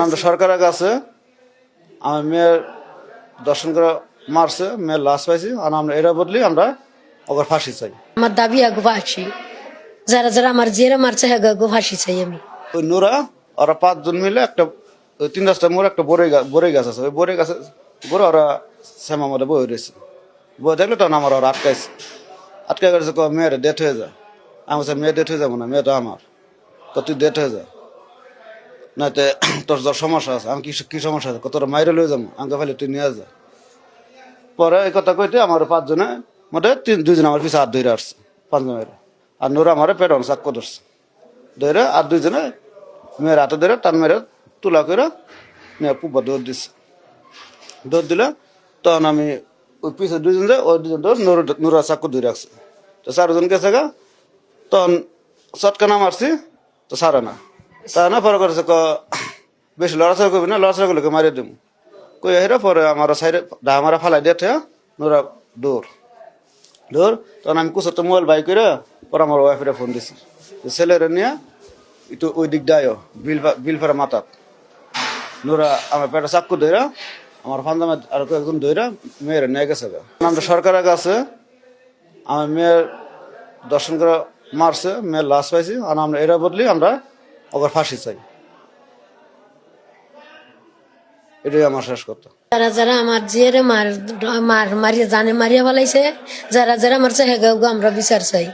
আমরা সরকারের কাছে আমার মেয়ের দর্শন করে মারছে, মেয়ের লাশ পাইছি, আর আমরা এরা বদলি আমরা ওকে ফাঁসি চাই। আমার দাবি আগো ফাঁসি, যারা যারা আমার জেরা মারছে হ্যাঁ গো ফাঁসি চাই আমি। ওই নোরা ওরা 5 জন মিলে একটা 3-4টা মোড় একটা বড়ই গাছ আছে, ওই বড়ই গাছে বড় ওরা শ্যামা মধ্যে বই রয়েছে, বই দেখলে তখন আমার ওরা আটকে গেছে। মেয়ের ডেথ হয়ে যায়। আমি বলছি মেয়ে ডেথ হয়ে যাবো না, মেয়েটা আমার, তো তুই ডেথ হয়ে যা, না তোর যার সমস্যা আছে। আমি কি সমস্যা আছে, তোরা মাইরে লয়ে যাবো, আমাকে ফেলে তুই নিয়ে যা। পরে এই কথা কইতে আমার 5 জনে মোটে 2জন আমার পিছিয়ে হাত ধরে আসছে, 5 জনের, আর নোরা আমার পেটন চাক্কু ধরছে ধরে, আর 2 জনে মেয়ের হাতে ধরে টান মেরে তুলা করে মেয়ে পুব্বা দৌড় দিচ্ছে। দৌড় দিলে তখন আমি ওই পিছিয়ে 2 জন, ওই 2 জন ধর নোরা চাক্কু ধরে রাখছে। তো 4 জন গেছে গা, তখন চটকানা মারছি, তো সারে না, তা না পরে করেছে বেশি লড়াচড়া করবি না, লড়াচড়া করলে মারিয়ে দেবো কই হেরা। পরে আমার সাইডে আমার ফালাই দিয়ে নোরা দৌড়। তখন আমি কুচতে মোবাইল বাই করে পরে আমার ওয়াইফের ফোন দিছি, ছেলেরা নিয়ে একটু ওই দিক দেয় বিলফারা মাথাত। নোরা আমার পেটে চাক্কু ধরা, আমার ফান্দামে আর কয়েকজন ধরা মেয়েরা নিয়ে গেছে। আমরা সরকারের কাছে আমার মেয়ের দর্শন করে মারছে, মেয়ের লাশ পাইছি, আর আমরা এরা বদলি আমরা ওকে ফাঁসি চাই। এটাই আমার শেষ কথা। যারা যারা আমার জেরে মারিয়া জানে মারিয়া ফেলাইছে, যারা যারা মারছে হ্যাঁ গো আমরা বিচার চাই।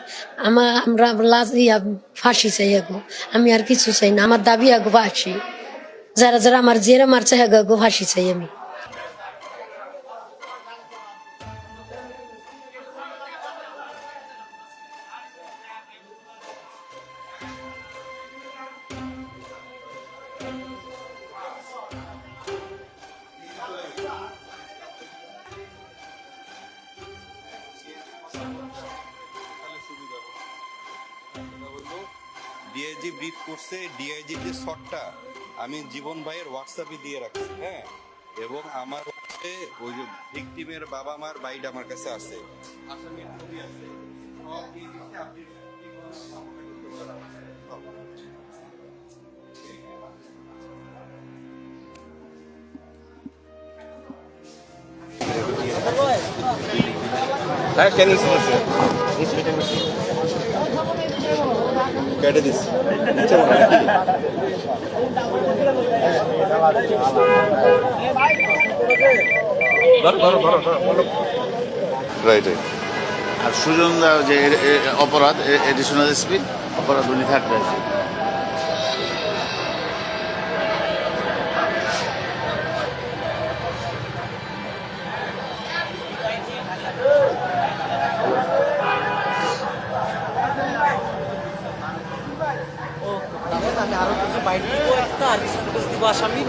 আমরা ফাঁসি চাই আগো, আমি আর কিছু চাই না। আমার দাবি আগো ফাঁসি, যারা যারা আমার জেরে মারছে হ্যাঁ গো ফাঁসি চাই আমি। ডিআইজি ব্রিফ করছে, ডিআইজি যে শটটা আমি জীবন ভাইয়ের হোয়াটসঅ্যাপে দিয়ে রাখছি, হ্যাঁ, এবং আমার ওই যে ভিকটিমের বাবা মার বাইট আমার কাছে আছে, আসামির ছবি আছে, সব দিয়ে দিচ্ছে। আপনি কেটে দিস রাইট। আর সুজন যে অপরাধ এডিশনাল এসপি অপরাধ উনি থাকবে। আমি আরো কিছু বাইট দিব, একটা আর কিছু দিব আসামির।